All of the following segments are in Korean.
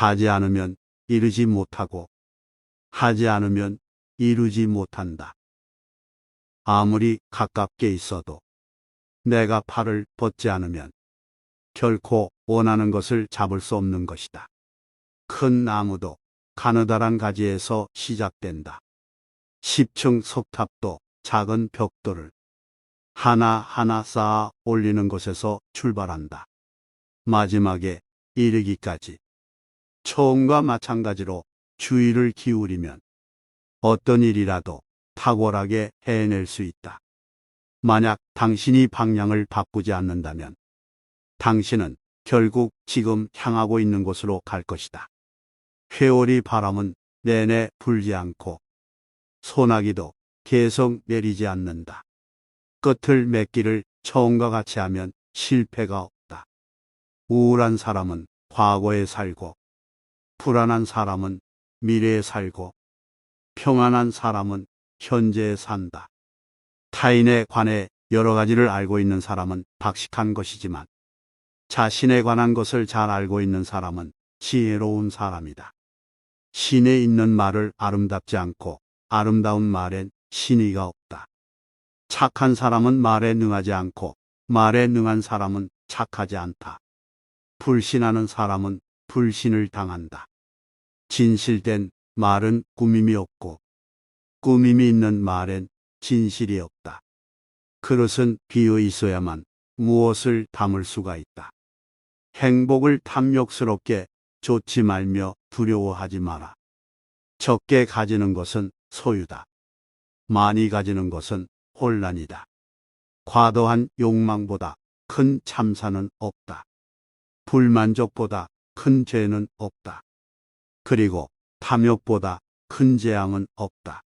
하지 않으면 이루지 못하고 하지 않으면 이루지 못한다. 아무리 가깝게 있어도 내가 팔을 뻗지 않으면 결코 원하는 것을 잡을 수 없는 것이다. 큰 나무도 가느다란 가지에서 시작된다. 10층 석탑도 작은 벽돌을 하나하나 쌓아 올리는 것에서 출발한다. 마지막에 이르기까지. 처음과 마찬가지로 주의를 기울이면 어떤 일이라도 탁월하게 해낼 수 있다. 만약 당신이 방향을 바꾸지 않는다면 당신은 결국 지금 향하고 있는 곳으로 갈 것이다. 회오리 바람은 내내 불지 않고 소나기도 계속 내리지 않는다. 끝을 맺기를 처음과 같이 하면 실패가 없다. 우울한 사람은 과거에 살고 불안한 사람은 미래에 살고 평안한 사람은 현재에 산다. 타인에 관해 여러 가지를 알고 있는 사람은 박식한 것이지만 자신에 관한 것을 잘 알고 있는 사람은 지혜로운 사람이다. 신에 있는 말을 아름답지 않고 아름다운 말엔 신의가 없다. 착한 사람은 말에 능하지 않고 말에 능한 사람은 착하지 않다. 불신하는 사람은 불신을 당한다. 진실된 말은 꾸밈이 없고 꾸밈이 있는 말엔 진실이 없다. 그릇은 비어 있어야만 무엇을 담을 수가 있다. 행복을 탐욕스럽게 좇지 말며 두려워하지 마라. 적게 가지는 것은 소유다. 많이 가지는 것은 혼란이다. 과도한 욕망보다 큰 참사는 없다. 불만족보다 큰 죄는 없다. 그리고 탐욕보다 큰 재앙은 없다.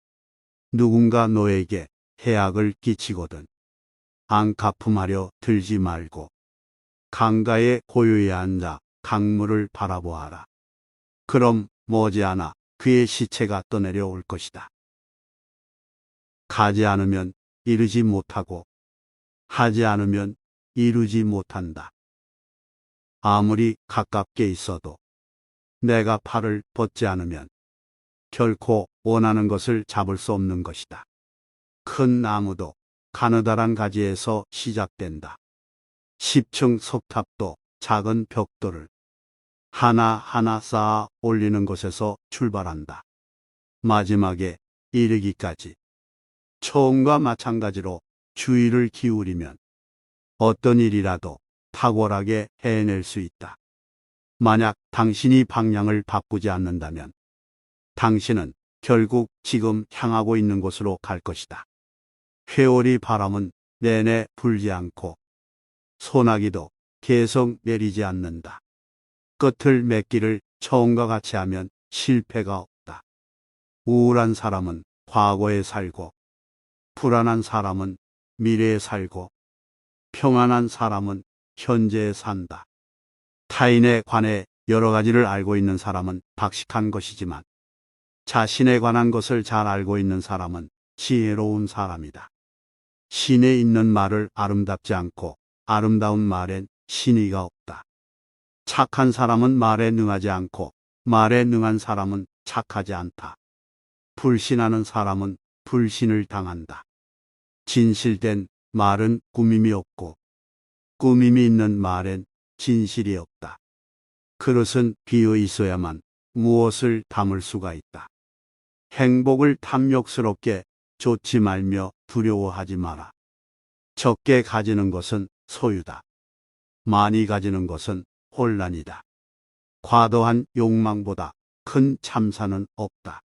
누군가 너에게 해악을 끼치거든 앙카품하려 들지 말고 강가에 고요히 앉아 강물을 바라보아라. 그럼 머지않아 그의 시체가 떠내려올 것이다. 가지 않으면 이루지 못하고 하지 않으면 이루지 못한다. 아무리 가깝게 있어도 내가 팔을 뻗지 않으면 결코 원하는 것을 잡을 수 없는 것이다. 큰 나무도 가느다란 가지에서 시작된다. 10층 석탑도 작은 벽돌을 하나하나 쌓아 올리는 것에서 출발한다. 마지막에 이르기까지. 처음과 마찬가지로 주의를 기울이면 어떤 일이라도 탁월하게 해낼 수 있다. 만약 당신이 방향을 바꾸지 않는다면 당신은 결국 지금 향하고 있는 곳으로 갈 것이다. 회오리 바람은 내내 불지 않고 소나기도 계속 내리지 않는다. 끝을 맺기를 처음과 같이 하면 실패가 없다. 우울한 사람은 과거에 살고 불안한 사람은 미래에 살고 평안한 사람은 현재에 산다. 타인에 관해 여러 가지를 알고 있는 사람은 박식한 것이지만 자신에 관한 것을 잘 알고 있는 사람은 지혜로운 사람이다. 신에 있는 말을 아름답지 않고 아름다운 말엔 신의가 없다. 착한 사람은 말에 능하지 않고 말에 능한 사람은 착하지 않다. 불신하는 사람은 불신을 당한다. 진실된 말은 꾸밈이 없고 꾸밈이 있는 말엔 진실이 없다. 그릇은 비어 있어야만 무엇을 담을 수가 있다. 행복을 탐욕스럽게 좇지 말며 두려워하지 마라. 적게 가지는 것은 소유다. 많이 가지는 것은 혼란이다. 과도한 욕망보다 큰 참사는 없다.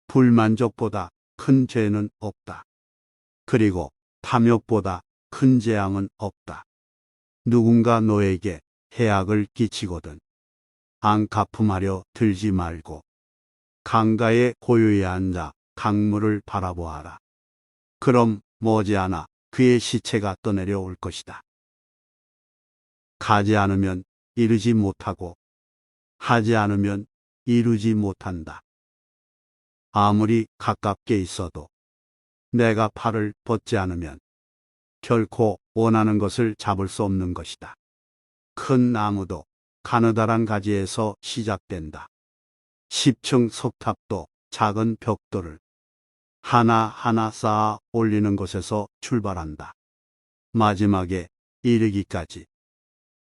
불만족보다 큰 죄는 없다. 그리고 탐욕보다 큰 재앙은 없다. 누군가 너에게 해악을 끼치거든 앙카품하려 들지 말고 강가에 고요히 앉아 강물을 바라보아라. 그럼 머지않아 그의 시체가 떠내려올 것이다. 가지 않으면 이루지 못하고 하지 않으면 이루지 못한다. 아무리 가깝게 있어도 내가 팔을 뻗지 않으면 결코 원하는 것을 잡을 수 없는 것이다. 큰 나무도 가느다란 가지에서 시작된다. 10층 석탑도 작은 벽돌을 하나하나 쌓아 올리는 것에서 출발한다. 마지막에 이르기까지.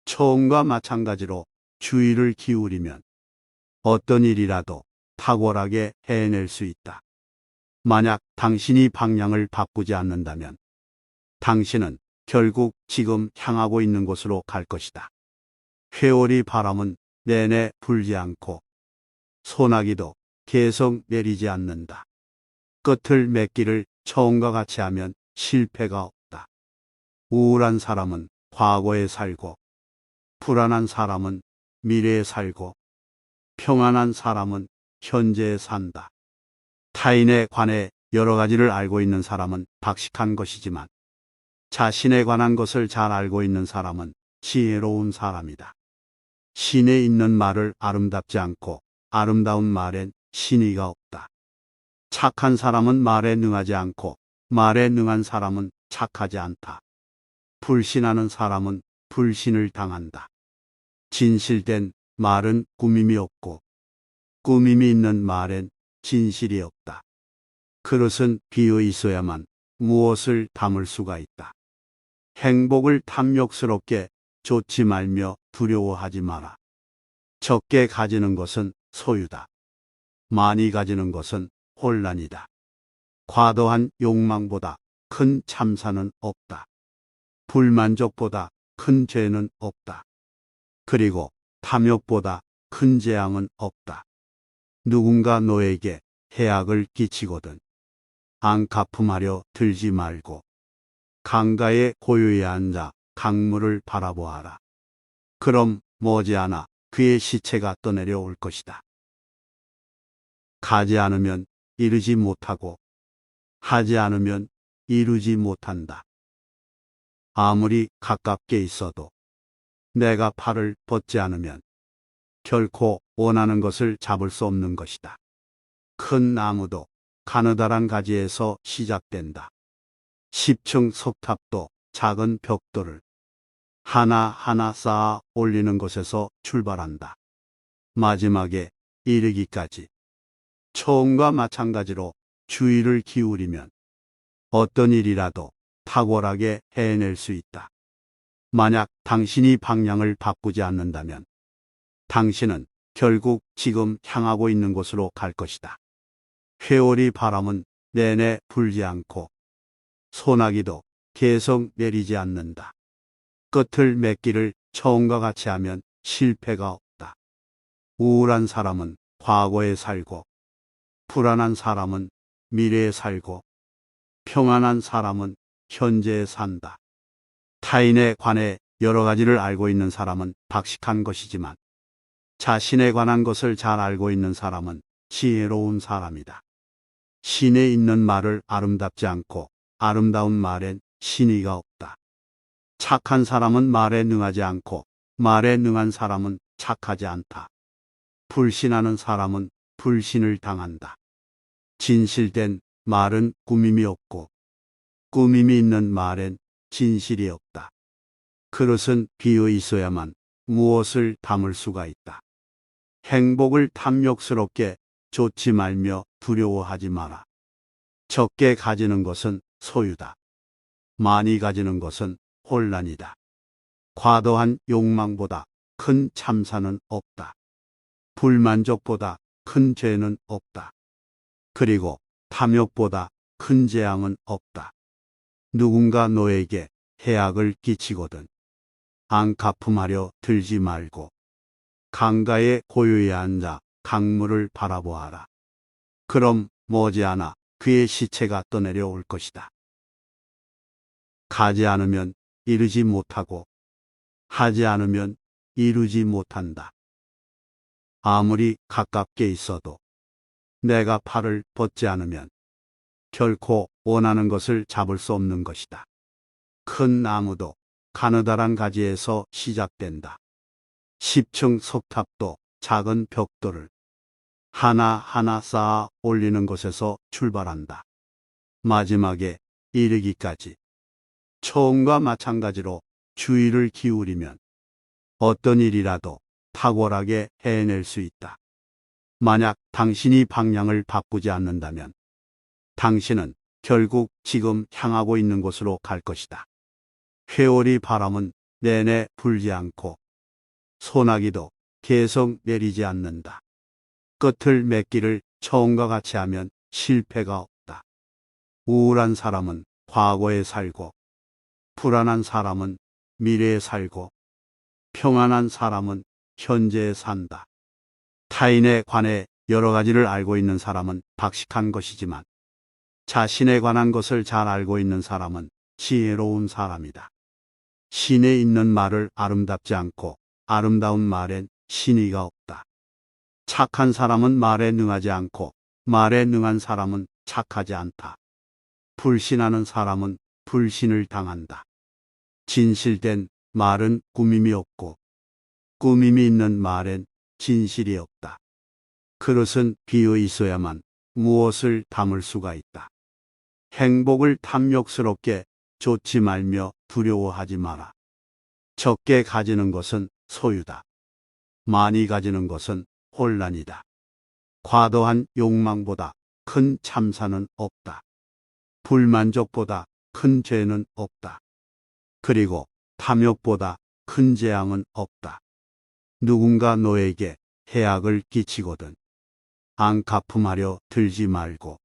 처음과 마찬가지로 주의를 기울이면 어떤 일이라도 탁월하게 해낼 수 있다. 만약 당신이 방향을 바꾸지 않는다면 당신은 결국 지금 향하고 있는 곳으로 갈 것이다. 회오리 바람은 내내 불지 않고 소나기도 계속 내리지 않는다. 끝을 맺기를 처음과 같이 하면 실패가 없다. 우울한 사람은 과거에 살고, 불안한 사람은 미래에 살고, 평안한 사람은 현재에 산다. 타인에 관해 여러 가지를 알고 있는 사람은 박식한 것이지만 자신에 관한 것을 잘 알고 있는 사람은 지혜로운 사람이다. 신에 있는 말을 아름답지 않고 아름다운 말엔 신의가 없다. 착한 사람은 말에 능하지 않고 말에 능한 사람은 착하지 않다. 불신하는 사람은 불신을 당한다. 진실된 말은 꾸밈이 없고 꾸밈이 있는 말엔 진실이 없다. 그릇은 비어 있어야만 무엇을 담을 수가 있다. 행복을 탐욕스럽게 좇지 말며 두려워하지 마라. 적게 가지는 것은 소유다. 많이 가지는 것은 혼란이다. 과도한 욕망보다 큰 참사는 없다. 불만족보다 큰 죄는 없다. 그리고 탐욕보다 큰 재앙은 없다. 누군가 너에게 해악을 끼치거든 앙카품하려 들지 말고 강가에 고요히 앉아 강물을 바라보아라. 그럼 머지않아 그의 시체가 떠내려올 것이다. 가지 않으면 이루지 못하고 하지 않으면 이루지 못한다. 아무리 가깝게 있어도 내가 팔을 뻗지 않으면 결코 원하는 것을 잡을 수 없는 것이다. 큰 나무도 가느다란 가지에서 시작된다. 10층 석탑도 작은 벽돌을 하나하나 쌓아 올리는 것에서 출발한다. 마지막에 이르기까지. 처음과 마찬가지로 주의를 기울이면 어떤 일이라도 탁월하게 해낼 수 있다. 만약 당신이 방향을 바꾸지 않는다면 당신은 결국 지금 향하고 있는 곳으로 갈 것이다. 회오리 바람은 내내 불지 않고 소나기도 계속 내리지 않는다. 끝을 맺기를 처음과 같이 하면 실패가 없다. 우울한 사람은 과거에 살고, 불안한 사람은 미래에 살고, 평안한 사람은 현재에 산다. 타인에 관해 여러 가지를 알고 있는 사람은 박식한 것이지만 자신에 관한 것을 잘 알고 있는 사람은 지혜로운 사람이다. 신에 있는 말을 아름답지 않고 아름다운 말엔 신의가 없다. 착한 사람은 말에 능하지 않고 말에 능한 사람은 착하지 않다. 불신하는 사람은 불신을 당한다. 진실된 말은 꾸밈이 없고 꾸밈이 있는 말엔 진실이 없다. 그릇은 비어 있어야만 무엇을 담을 수가 있다. 행복을 탐욕스럽게 좇지 말며 두려워하지 마라. 적게 가지는 것은 소유다. 많이 가지는 것은 혼란이다. 과도한 욕망보다 큰 참사는 없다. 불만족보다 큰 죄는 없다. 그리고 탐욕보다 큰 재앙은 없다. 누군가 너에게 해악을 끼치거든 앙카품하려 들지 말고 강가에 고요히 앉아 강물을 바라보아라. 그럼 머지않아 그의 시체가 떠내려올 것이다. 가지 않으면 이루지 못하고 하지 않으면 이루지 못한다. 아무리 가깝게 있어도 내가 팔을 뻗지 않으면 결코 원하는 것을 잡을 수 없는 것이다. 큰 나무도 가느다란 가지에서 시작된다. 10층 석탑도 작은 벽돌을 하나하나 쌓아 올리는 것에서 출발한다. 마지막에 이르기까지. 처음과 마찬가지로 주의를 기울이면 어떤 일이라도 탁월하게 해낼 수 있다. 만약 당신이 방향을 바꾸지 않는다면 당신은 결국 지금 향하고 있는 곳으로 갈 것이다. 회오리 바람은 내내 불지 않고 소나기도 계속 내리지 않는다. 끝을 맺기를 처음과 같이 하면 실패가 없다. 우울한 사람은 과거에 살고, 불안한 사람은 미래에 살고, 평안한 사람은 현재에 산다. 타인에 관해 여러 가지를 알고 있는 사람은 박식한 것이지만 자신에 관한 것을 잘 알고 있는 사람은 지혜로운 사람이다. 신에 있는 말을 아름답지 않고 아름다운 말엔 신의가 없다. 착한 사람은 말에 능하지 않고 말에 능한 사람은 착하지 않다. 불신하는 사람은 불신을 당한다. 진실된 말은 꾸밈이 없고 꾸밈이 있는 말엔 진실이 없다. 그릇은 비어 있어야만 무엇을 담을 수가 있다. 행복을 탐욕스럽게 좇지 말며 두려워하지 마라. 적게 가지는 것은 소유다. 많이 가지는 것은 혼란이다. 과도한 욕망보다 큰 참사는 없다. 불만족보다 큰 죄는 없다. 그리고 탐욕보다 큰 재앙은 없다. 누군가 너에게 해악을 끼치거든 안갚음하려 들지 말고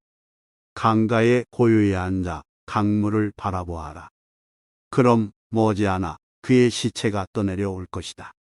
강가에 고요히 앉아 강물을 바라보아라. 그럼 머지않아 그의 시체가 떠내려올 것이다.